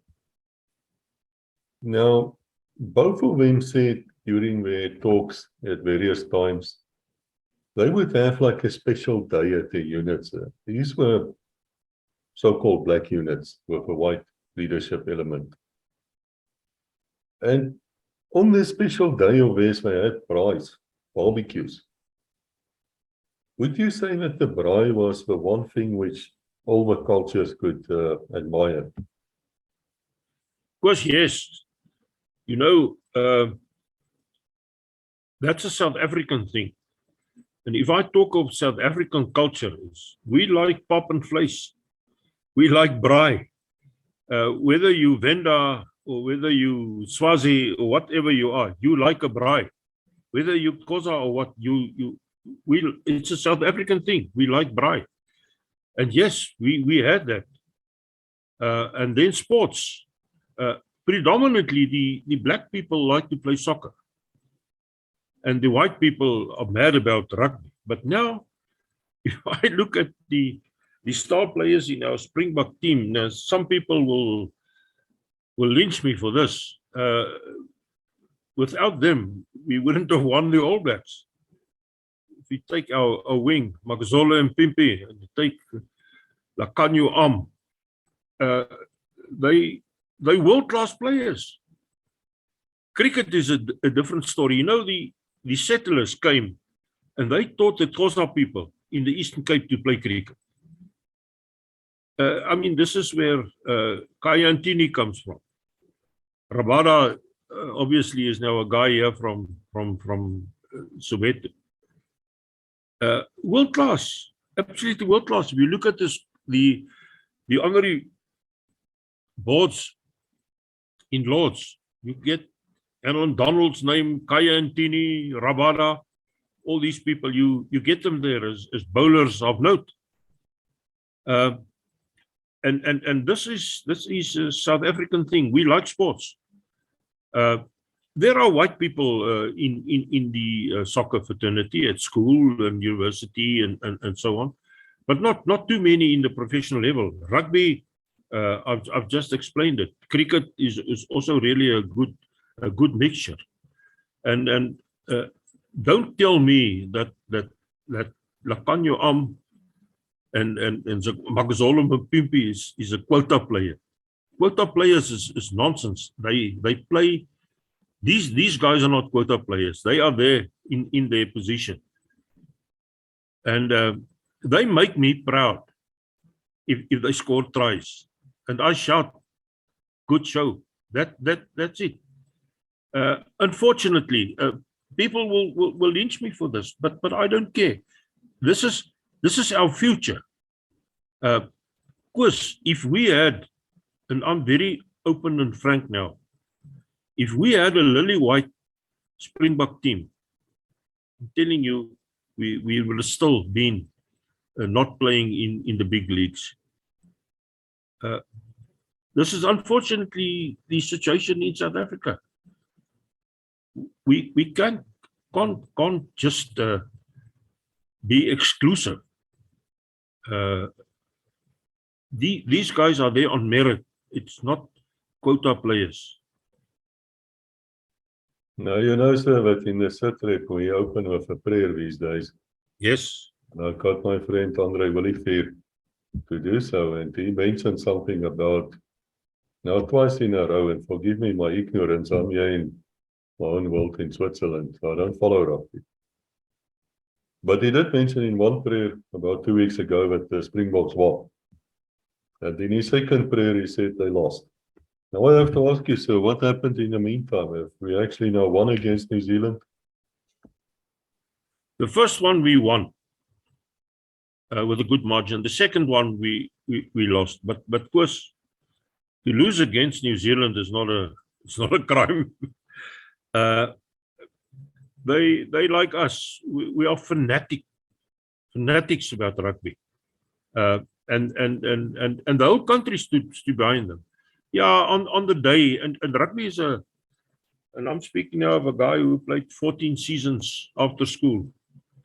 Now, both of them said during their talks at various times, they would have like a special day at the units. These were so-called black units with a white leadership element. And on this special day of theirs, they had braais, barbecues. Would you say that the braai was the one thing which all the cultures could admire? Of course, yes. You know, that's a South African thing. And if I talk of South African culture, we like pap and vleis. We like braai. Whether you Venda or whether you Swazi or whatever you are, you like a braai. Whether you Xhosa or what, it's a South African thing. We like braai. And yes, we had that. And then sports. Predominantly, the black people like to play soccer. And the white people are mad about rugby. But now, if I look at the star players in our Springbok team, now some people will lynch me for this. Without them, we wouldn't have won the All Blacks. If you take our wing, Makazole and Pimpi, and you take Lakanyo Am, they world-class players. Cricket is a different story. You know, the settlers came and they taught the Xhosa people in the Eastern Cape to play cricket. I mean, this is where Kaya Ntini comes from. Rabada obviously is now a guy here from Soweto. World class, absolutely world class. If you look at this, the honorary boards in Lords, you get Alan Donald's name, Kaya Ntini, Rabada, all these people, you get them there as bowlers of note. And this is a South African thing. We like sports. There are white people in the soccer fraternity at school and university and so on, but not too many in the professional level. Rugby, I've just explained it. Cricket is also really a good mixture. And don't tell me that Lakanyo Am and Makazole Mpimpi is a quota player. Quota players is nonsense. They play. These guys are not quota players. They are there in their position, and they make me proud if they score tries, and I shout, "Good show!" That's it. Unfortunately, people will lynch me for this, but I don't care. This is our future. Of course, if we had, and I'm very open and frank now, if we had a lily white Springbok team, I'm telling you, we would have still been not playing in the big leagues. This is unfortunately the situation in South Africa. We can't just be exclusive. These guys are there on merit. It's not quota players. Now, you know, sir, that in the sit-rep, we open with a prayer these days. Yes. And I got my friend Andre Willifier to do so, and he mentioned something about, now twice in a row, and forgive me my ignorance, I'm here in my own world in Switzerland, so I don't follow rugby. But he did mention in one prayer about 2 weeks ago that the Springboks won. And in his second prayer, he said they lost. Now I have to ask you, sir, what happened in the meantime? Have we actually now won against New Zealand? The first one we won with a good margin. The second one we lost. But of course, to lose against New Zealand is not a crime. They like us. We are fanatics about rugby, and the whole country stood behind them. Yeah, on the day, and rugby is and I'm speaking now of a guy who played 14 seasons after school,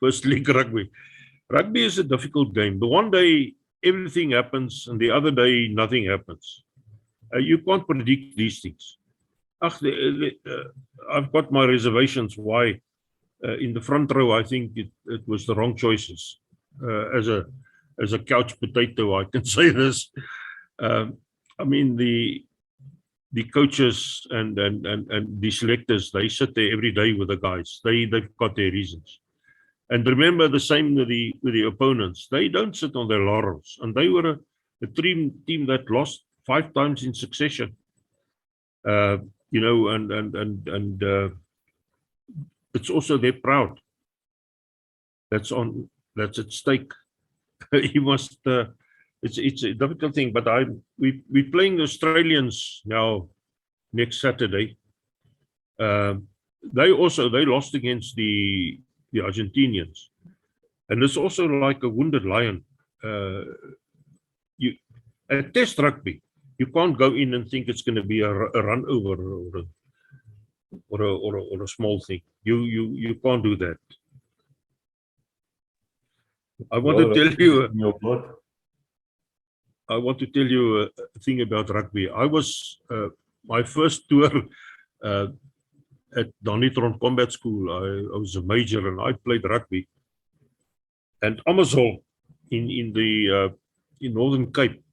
first league rugby. Rugby is a difficult game. The one day everything happens, and the other day nothing happens. You can't predict these things. I've got my reservations why. In the front row, I think it was the wrong choices. As a couch potato, I can say this. I mean, the coaches and the selectors, they sit there every day with the guys. They've got their reasons. And remember, the same with the opponents. They don't sit on their laurels, and they were a team that lost 5 times in succession. You know, and it's also they're proud. That's at stake. You must. It's a difficult thing, but we're playing the Australians now next Saturday. They lost against the Argentinians, and it's also like a wounded lion. At Test rugby, you can't go in and think it's going to be a run over or a small thing. You can't do that. I want to tell you a thing about rugby. I was my first tour at Donitron Combat School. I was a major and I played rugby. And Amazon in Northern Cape,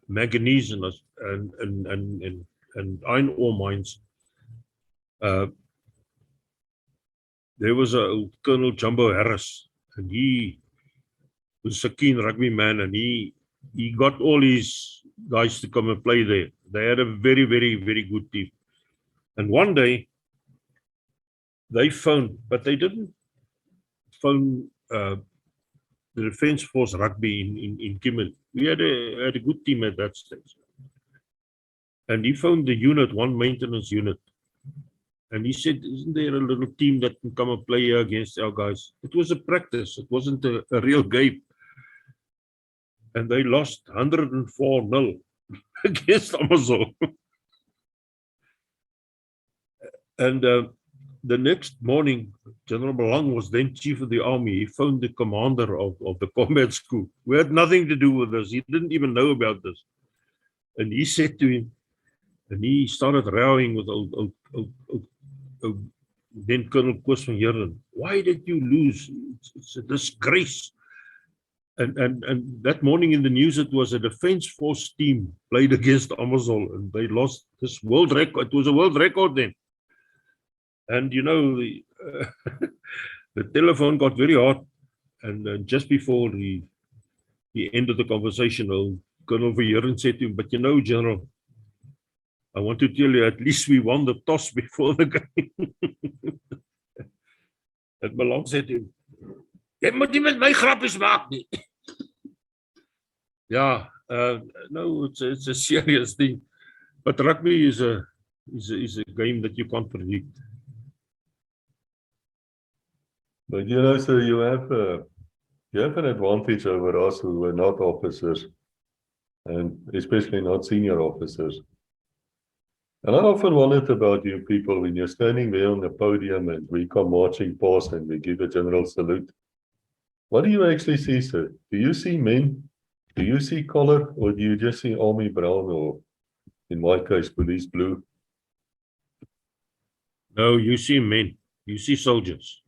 manganese and iron ore mines. There was a Colonel Jumbo Harris, and he was a keen rugby man, and he got all his guys to come and play there. They had a very, very, very good team. And one day they phoned, but they didn't phone the Defence Force rugby in Kimberley. We had a good team at that stage. And he phoned the unit, one maintenance unit. And he said, isn't there a little team that can come and play here against our guys? It was a practice. It wasn't a real game. And they lost 104-0 against Amazon. And the next morning, General Malang was then chief of the army. He phoned the commander of the combat school, who had nothing to do with this. He didn't even know about this. And he said to him, and he started rowing with then Colonel Koos van Heerden, why did you lose? It's a disgrace. And that morning in the news, it was a Defence Force team played against Amazon, and they lost this world record. It was a world record then. And you know, the telephone got very hot, and just before the end of the conversation, Colonel van Heerden said to him, but you know, General, I want to tell you, at least we won the toss before the game. And Malang said to him, jy moet nie met my grappies maak nie. Yeah, no, it's a serious thing. But rugby is a game that you can't predict. But you know, sir, you have an advantage over us who were not officers. and especially not senior officers. And I often wondered about you people when you're standing there on the podium and we come marching past and we give a general salute. What do you actually see, sir? Do you see men? Do you see color? Or do you just see army brown or, in my case, police blue? No, you see men, you see soldiers.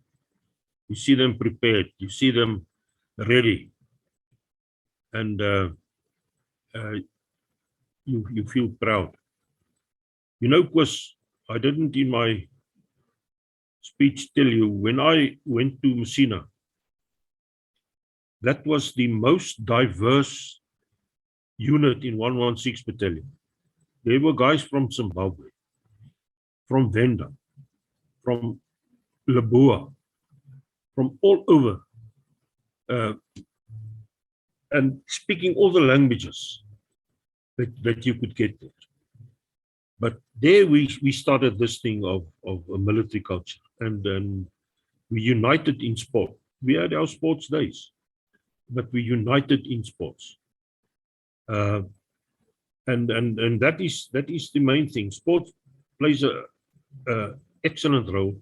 You see them prepared, you see them ready. And you feel proud. You know, because I didn't in my speech tell you, when I went to Messina, that was the most diverse unit in 116 Battalion. There were guys from Zimbabwe, from Venda, from Labua, from all over, and speaking all the languages that you could get there. But there we started this thing of a military culture, and then we united in sport. We had our sports days, but we united in sports. And that is the main thing. Sport plays a excellent role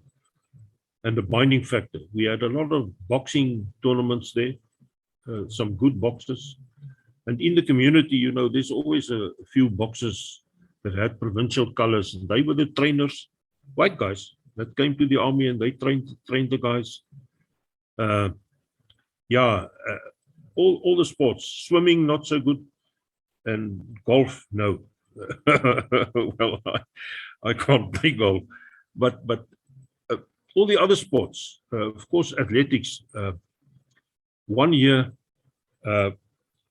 and a binding factor. We had a lot of boxing tournaments there, some good boxers. And in the community, you know, there's always a few boxers that had provincial colors, and they were the trainers, white guys that came to the army, and they trained the guys. All the sports, swimming not so good, and golf no. Well, I can't play golf, but all the other sports, of course, athletics. One year,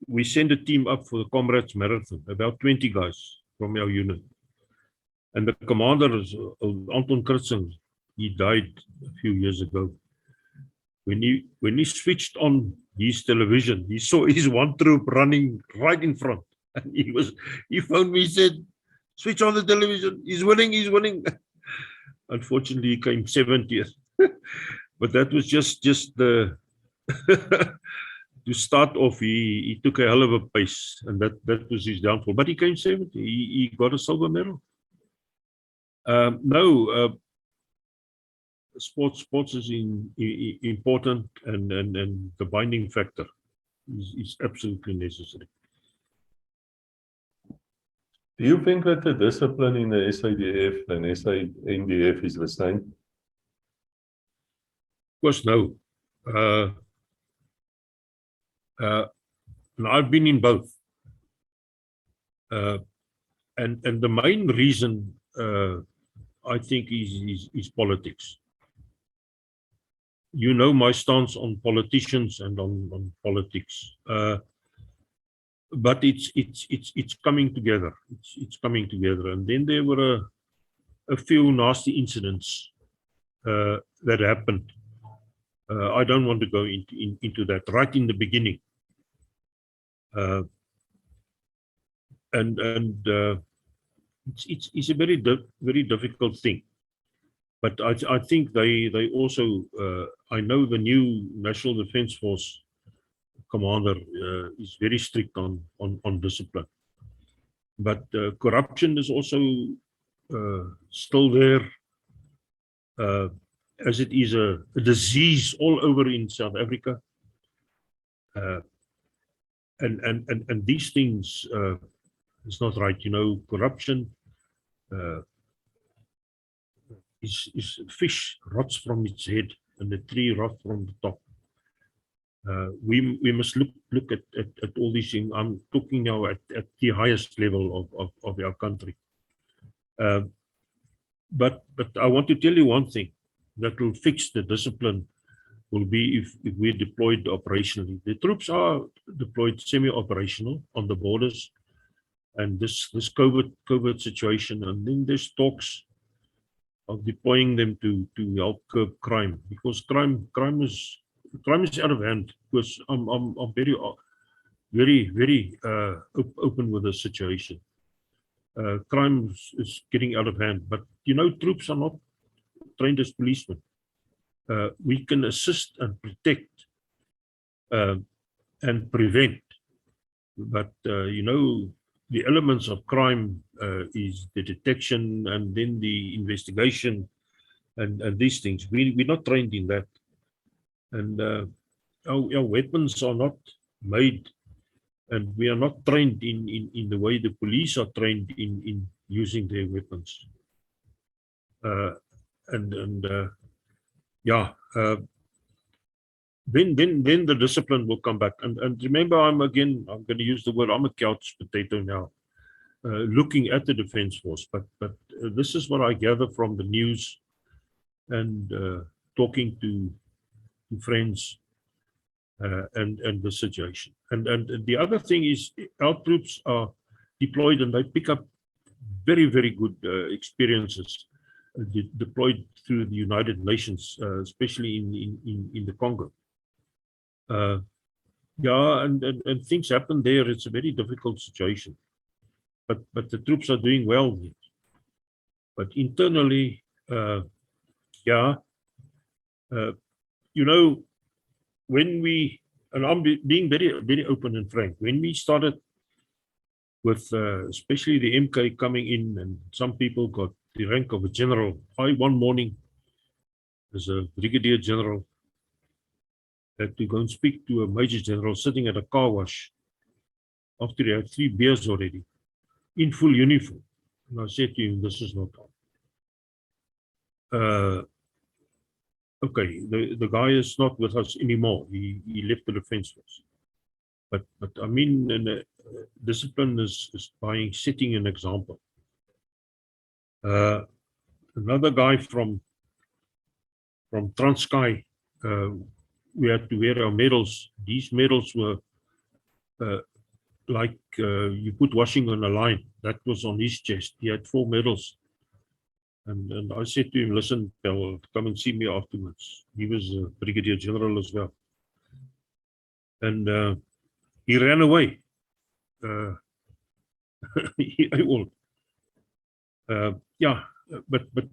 we sent a team up for the Comrades Marathon, about 20 guys from our unit. And the commander is Anton Kurtzing. He died a few years ago. When he switched on his television, he saw his one troop running right in front. And he phoned me, he said, "Switch on the television, he's winning." Unfortunately, he came 70th. But that was just the to start off, he took a hell of a pace, and that was his downfall. But he came 70th. He got a silver medal. Sports is important, and the binding factor is absolutely necessary. Do you think that the discipline in the SADF and SANDF is the same? Of course, no. And I've been in both. And the main reason, I think, is politics. You know my stance on politicians and on politics. But it's coming together. It's coming together. And then there were a few nasty incidents that happened. I don't want to go into that right in the beginning. It's a very difficult thing. But I think they also, I know the new National Defence Force commander is very strict on discipline. But corruption is also still there, as it is a disease all over in South Africa. And these things is not right. You know, corruption is fish rots from its head, and the tree rots from the top. We must look at all these things. I'm talking now at the highest level of our country. But I want to tell you one thing that will fix the discipline will be if we're deployed operationally. The troops are deployed semi-operational on the borders, and this COVID situation, and then there's talks of deploying them to help curb crime, because crime is out of hand. Because I'm very open with the situation. Crime is getting out of hand, but you know, troops are not trained as policemen. We can assist and protect and prevent, But the elements of crime is the detection and then the investigation and these things. We're not trained in that. And our weapons are not made, and we are not trained in the way the police are trained in using their weapons. Then the discipline will come back. And remember, I'm going to use the word, I'm a couch potato now, looking at the Defence Force. But this is what I gather from the news and talking to friends and the situation. And the other thing is, our troops are deployed and they pick up very, very good experiences deployed through the United Nations, especially in the Congo. And things happen there. It's a very difficult situation, but the troops are doing well. But internally, when we, and I'm being very, very open and frank, when we started with especially the MK coming in, and some people got the rank of a general. I, one morning, as a brigadier general, had to go and speak to a major general sitting at a car wash after he had 3 beers already, in full uniform. And I said to him, this is not on. Okay, the guy is not with us anymore. He left the Defence Force. But I mean, discipline is by setting an example. Another guy from Transkei, we had to wear our medals. These medals were like you put washing on a line. That was on his chest. He had 4 medals. And I said to him, listen, pal, come and see me afterwards. He was a brigadier general as well. And he ran away.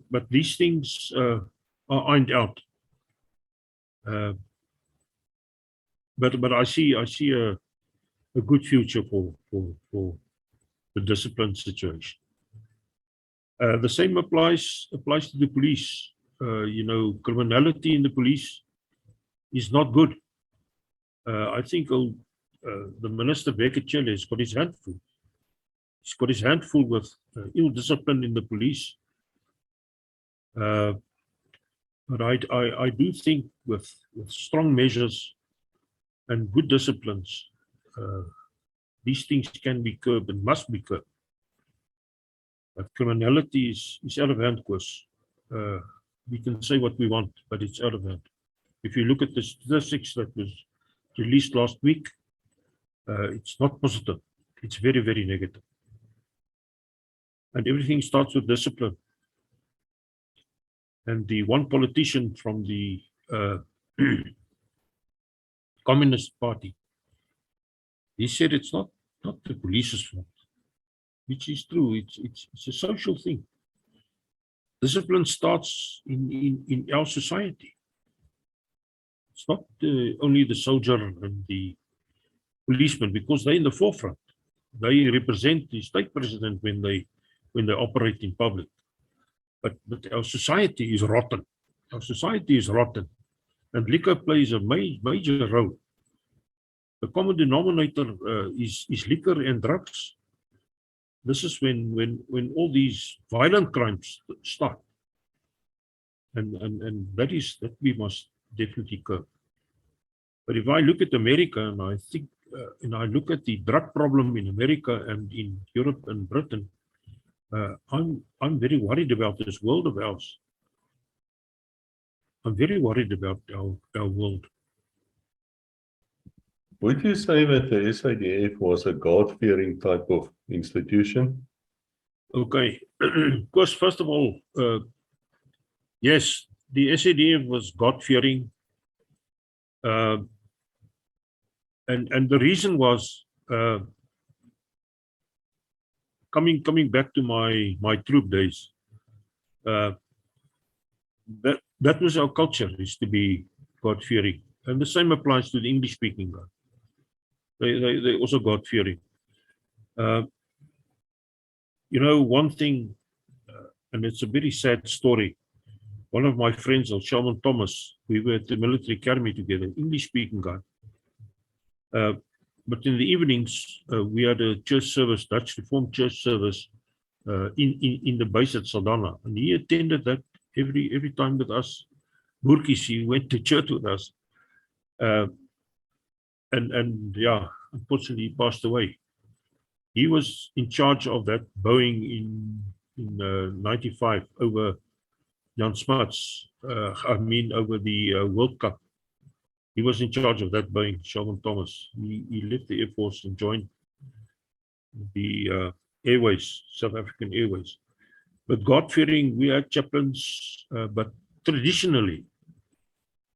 But these things are ironed out. But I see a good future for the discipline situation. The same applies to the police. Criminality in the police is not good. I think the Minister Bekachele has got his hand full. He's got his hand full with ill discipline in the police. But I do think with strong measures and good disciplines, these things can be curbed and must be curbed. But criminality is out of hand, of course. We can say what we want, but it's out of hand. If you look at the statistics that was released last week, it's not positive. It's very, very negative. And everything starts with discipline. And the one politician from the Communist Party, he said it's not the police's fault, which is true. It's a social thing. Discipline starts in our society. It's not only the soldier and the policeman, because they're in the forefront. They represent the state president when they operate in public. But our society is rotten. Our society is rotten, and liquor plays a major role. The common denominator is liquor and drugs. This is when all these violent crimes start, and that we must definitely curb. But if I look at America, and I think, and I look at the drug problem in America and in Europe and Britain, I'm very worried about this world of ours. I'm very worried about our world. Would you say that the SADF was a God-fearing type of institution? Okay, of course, first of all, yes, the SADF was God-fearing. And the reason was, coming back to my troop days, that was our culture, is to be God-fearing. And the same applies to the English-speaking guy. They also God-fearing. You know, one thing, and it's a very sad story. One of my friends, Sherman Thomas, we were at the military academy together, English-speaking guy. But in the evenings, we had a church service, Dutch Reformed church service, in the base at Saldanha, and he attended that every time with us. Burkies, he went to church with us, and yeah, unfortunately, he passed away. He was in charge of that Boeing in 95 over Jan Smuts. Over the World Cup. He was in charge of that Boeing, Sherman Thomas. He left the Air Force and joined the Airways, South African Airways. But God-fearing, we are chaplains, but traditionally,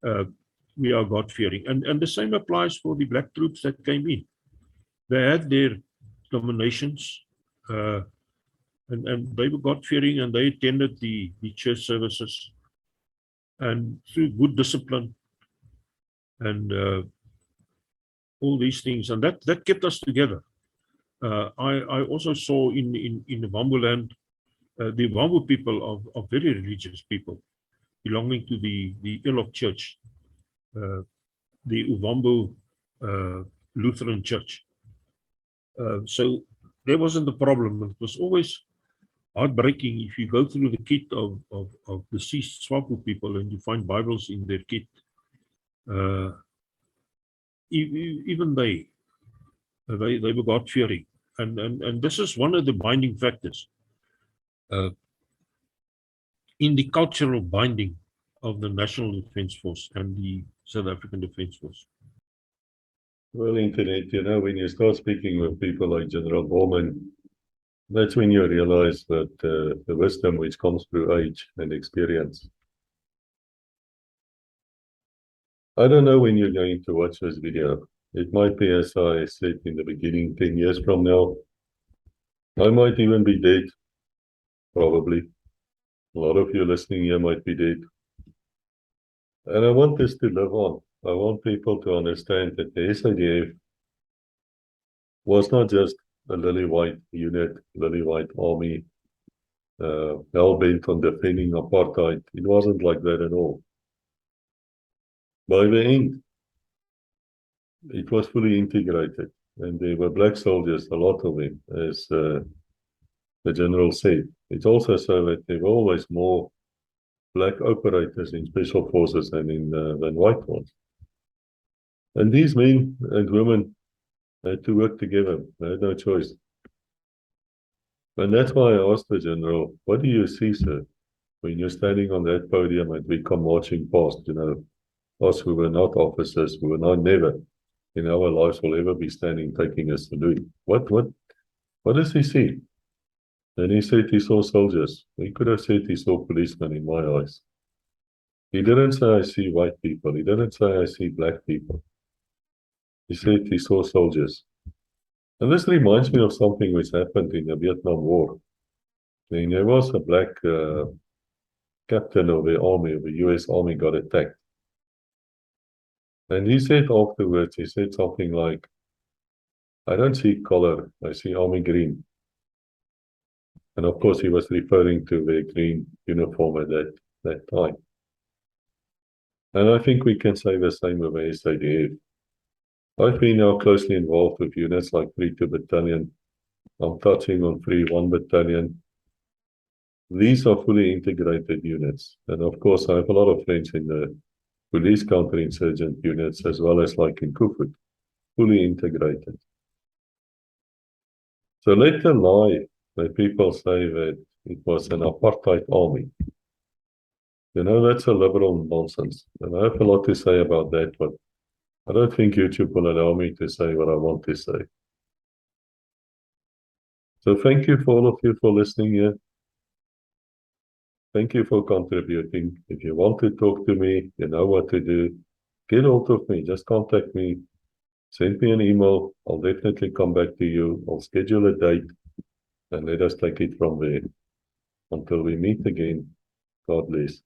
we are God-fearing. And the same applies for the black troops that came in. They had their nominations, and they were God-fearing, and they attended the church services. And through good discipline and all these things, and that kept us together. I also saw in the Wambo land, the Wambo people are very religious people, belonging to the Elok Church, the Uvambo Lutheran Church. So there wasn't a problem. It was always heartbreaking if you go through the kit of deceased Swapo people and you find Bibles in their kit. Even they were God-fearing. And this is one of the binding factors in the cultural binding of the National Defence Force and the South African Defence Force. Well, Internet, you know, when you start speaking with people like General Bornman, that's when you realize that the wisdom which comes through age and experience. I don't know when you're going to watch this video. It might be, as I said in the beginning, 10 years from now. I might even be dead, probably. A lot of you listening here might be dead. And I want this to live on. I want people to understand that the SADF was not just a lily white unit, lily white army, hell-bent on defending apartheid. It wasn't like that at all. By the end, it was fully integrated, and there were black soldiers, a lot of them, as the general said. It's also so that there were always more black operators in special forces than white ones. And these men and women had to work together. They had no choice. And that's why I asked the general, what do you see, sir, when you're standing on that podium and we come marching past, you know, us who were not officers, who were not never in our lives will ever be standing taking a salute. What does he see? And he said he saw soldiers. He could have said he saw policemen in my eyes. He didn't say I see white people. He didn't say I see black people. He said he saw soldiers. And this reminds me of something which happened in the Vietnam War. When there was a black captain of the army, of the US Army, got attacked. And he said afterwards, he said something like, I don't see color, I see army green. And of course, he was referring to the green uniform at that time. And I think we can say the same with the SADF. I've been now closely involved with units like 3-2 Battalion. I'm touching on 3-1 Battalion. These are fully integrated units. And of course, I have a lot of friends in the police counterinsurgent units, as well as like in Kufut, fully integrated. So let the lie that people say that it was an apartheid army. You know, that's a liberal nonsense. And I have a lot to say about that, but I don't think YouTube will allow me to say what I want to say. So thank you for all of you for listening here. Thank you for contributing. If you want to talk to me, you know what to do. Get hold of me. Just contact me. Send me an email. I'll definitely come back to you. I'll schedule a date and let us take it from there. Until we meet again, God bless.